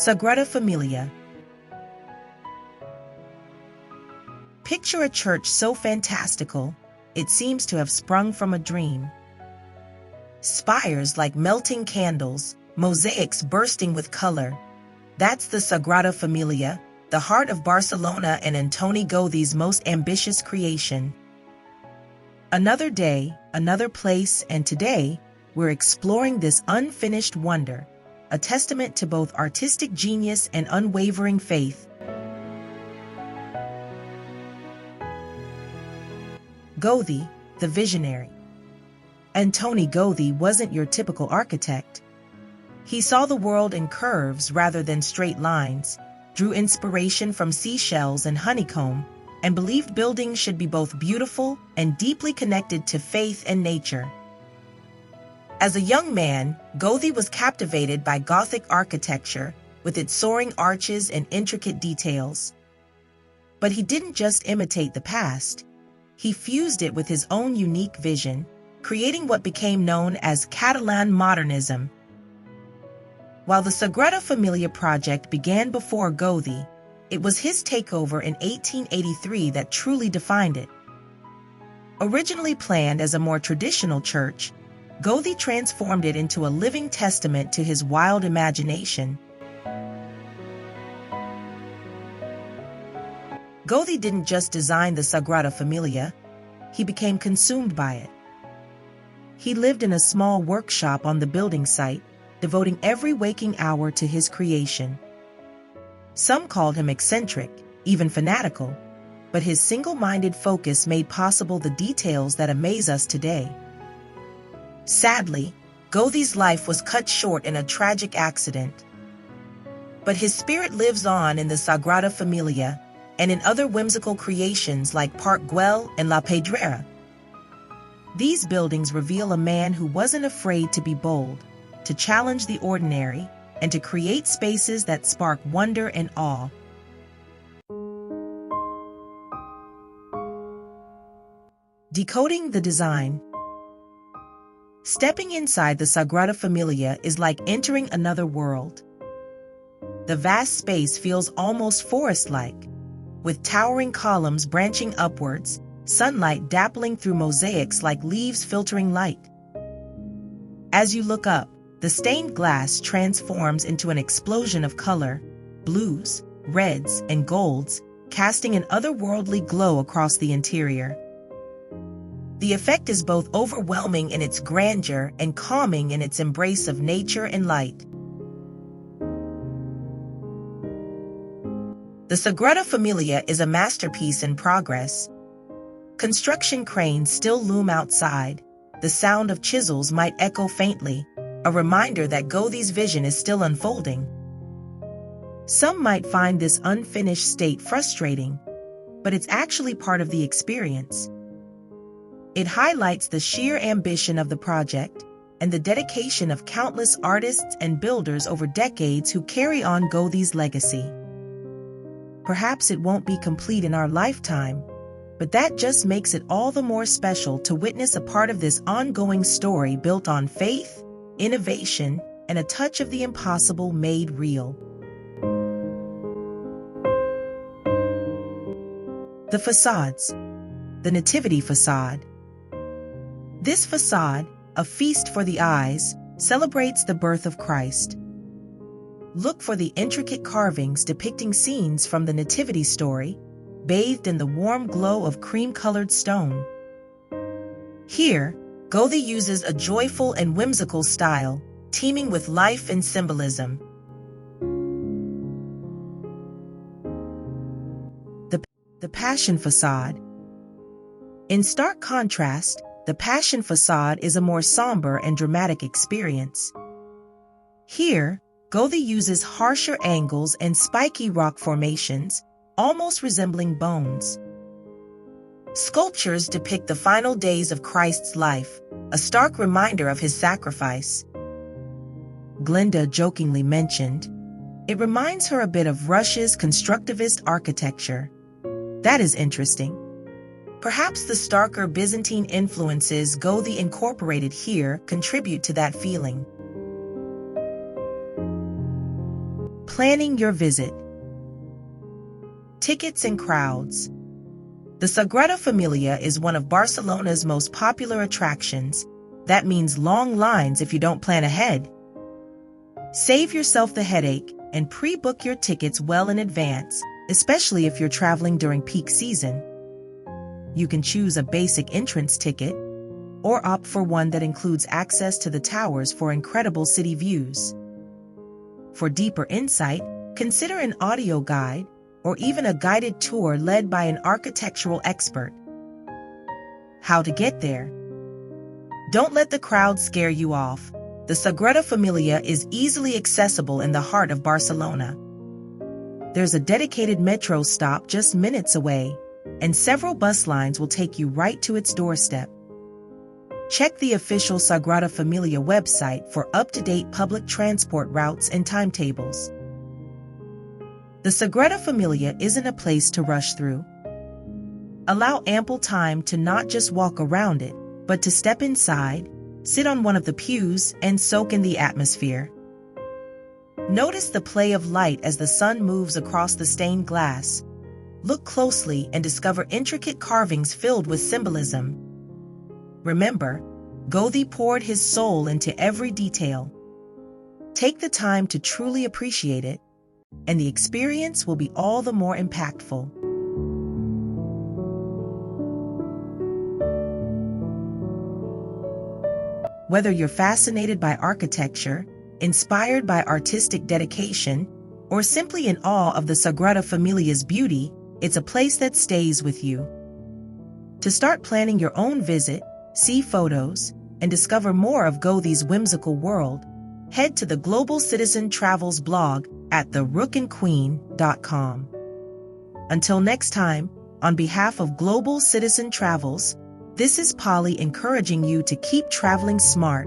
Sagrada Familia. Picture a church so fantastical, it seems to have sprung from a dream. Spires like melting candles, mosaics bursting with color. That's the Sagrada Familia, the heart of Barcelona and Antoni Gaudí's most ambitious creation. Another day, another place, and today, we're exploring this unfinished wonder, a testament to both artistic genius and unwavering faith. Gaudí, the visionary. Antoni Gaudí wasn't your typical architect. He saw the world in curves rather than straight lines, drew inspiration from seashells and honeycomb, and believed buildings should be both beautiful and deeply connected to faith and nature. As a young man, Gaudí was captivated by Gothic architecture with its soaring arches and intricate details. But he didn't just imitate the past. He fused it with his own unique vision, creating what became known as Catalan modernism. While the Sagrada Familia project began before Gaudí, it was his takeover in 1883 that truly defined it. Originally planned as a more traditional church, Gaudí transformed it into a living testament to his wild imagination. Gaudí didn't just design the Sagrada Familia, he became consumed by it. He lived in a small workshop on the building site, devoting every waking hour to his creation. Some called him eccentric, even fanatical, but his single-minded focus made possible the details that amaze us today. Sadly, Gaudí's life was cut short in a tragic accident. But his spirit lives on in the Sagrada Familia and in other whimsical creations like Park Güell and La Pedrera. These buildings reveal a man who wasn't afraid to be bold, to challenge the ordinary, and to create spaces that spark wonder and awe. Decoding the design. Stepping inside the Sagrada Familia is like entering another world. The vast space feels almost forest-like, with towering columns branching upwards, sunlight dappling through mosaics like leaves filtering light. As you look up, the stained glass transforms into an explosion of color, blues, reds, and golds, casting an otherworldly glow across the interior. The effect is both overwhelming in its grandeur and calming in its embrace of nature and light. The Sagrada Familia is a masterpiece in progress. Construction cranes still loom outside. The sound of chisels might echo faintly, a reminder that Gaudí's vision is still unfolding. Some might find this unfinished state frustrating, but it's actually part of the experience. It highlights the sheer ambition of the project and the dedication of countless artists and builders over decades who carry on Gaudí's legacy. Perhaps it won't be complete in our lifetime, but that just makes it all the more special to witness a part of this ongoing story built on faith, innovation, and a touch of the impossible made real. The facades. The Nativity facade. This facade, a feast for the eyes, celebrates the birth of Christ. Look for the intricate carvings depicting scenes from the Nativity story, bathed in the warm glow of cream-colored stone. Here, Gaudí uses a joyful and whimsical style, teeming with life and symbolism. The Passion facade. In stark contrast, the Passion facade is a more somber and dramatic experience. Here, Gaudí uses harsher angles and spiky rock formations, almost resembling bones. Sculptures depict the final days of Christ's life, a stark reminder of his sacrifice. Glenda jokingly mentioned, it reminds her a bit of Russia's constructivist architecture. That is interesting. Perhaps the starker Byzantine influences Gaudí incorporated here contribute to that feeling. Planning your visit. Tickets and crowds. The Sagrada Familia is one of Barcelona's most popular attractions. That means long lines if you don't plan ahead. Save yourself the headache and pre-book your tickets well in advance, especially if you're traveling during peak season. You can choose a basic entrance ticket or opt for one that includes access to the towers for incredible city views. For deeper insight, consider an audio guide or even a guided tour led by an architectural expert. How to get there? Don't let the crowd scare you off. The Sagrada Familia is easily accessible in the heart of Barcelona. There's a dedicated metro stop just minutes away, and several bus lines will take you right to its doorstep. Check the official Sagrada Familia website for up-to-date public transport routes and timetables. The Sagrada Familia isn't a place to rush through. Allow ample time to not just walk around it, but to step inside, sit on one of the pews, and soak in the atmosphere. Notice the play of light as the sun moves across the stained glass. Look closely and discover intricate carvings filled with symbolism. Remember, Gaudí poured his soul into every detail. Take the time to truly appreciate it, and the experience will be all the more impactful. Whether you're fascinated by architecture, inspired by artistic dedication, or simply in awe of the Sagrada Familia's beauty, it's a place that stays with you. To start planning your own visit, see photos, and discover more of Gaudí's whimsical world, head to the Global Citizen Travels blog at therookandqueen.com. Until next time, on behalf of Global Citizen Travels, this is Polly encouraging you to keep traveling smart